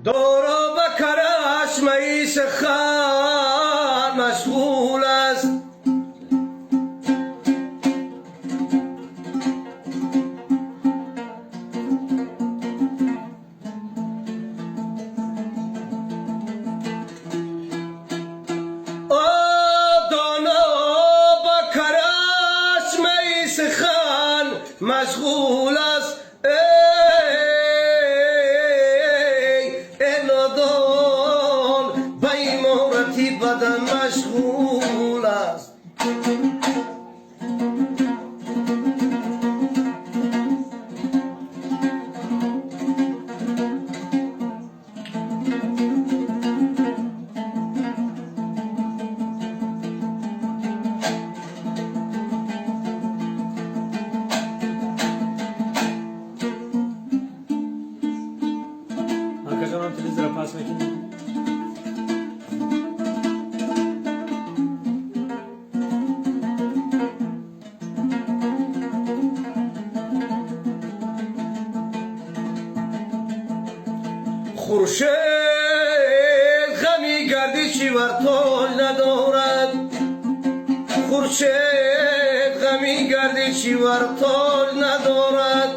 دورو بکرش میش خان مشغول است. مشغول است ای نادان به امارتی بدن مشغول است. Arkadaşlar televizyon pas mekin. خورشید غمی گردشی ور تاج ندارد. خورشید غمی گردشی ور تاج ندارد.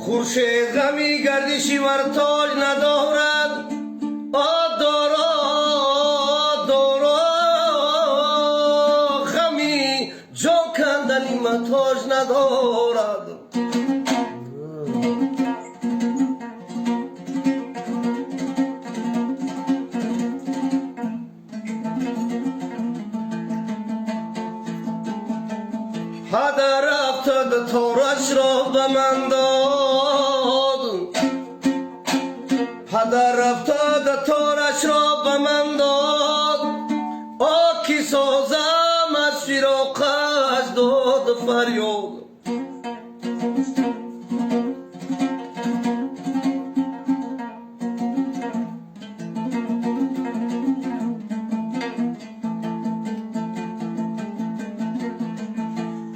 خورشید غمی گردشی ور تاج ندارد. جا کندنی متاج ندارد. هدر افتاد تارش را به من داد. هدر افتاد تارش را به من داد. آکی سازم از فراقش داد فریاد.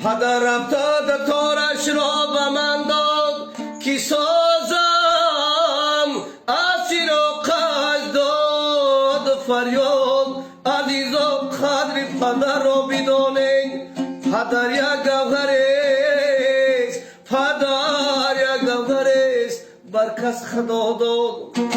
هدر افتاد تارش را به من داد. کی سازم از فراقش داد فریاد. عزیزا قدر پدر را بدانید. پدر یک گوهر است. پدر یک گوهر است بر کس خدا داد.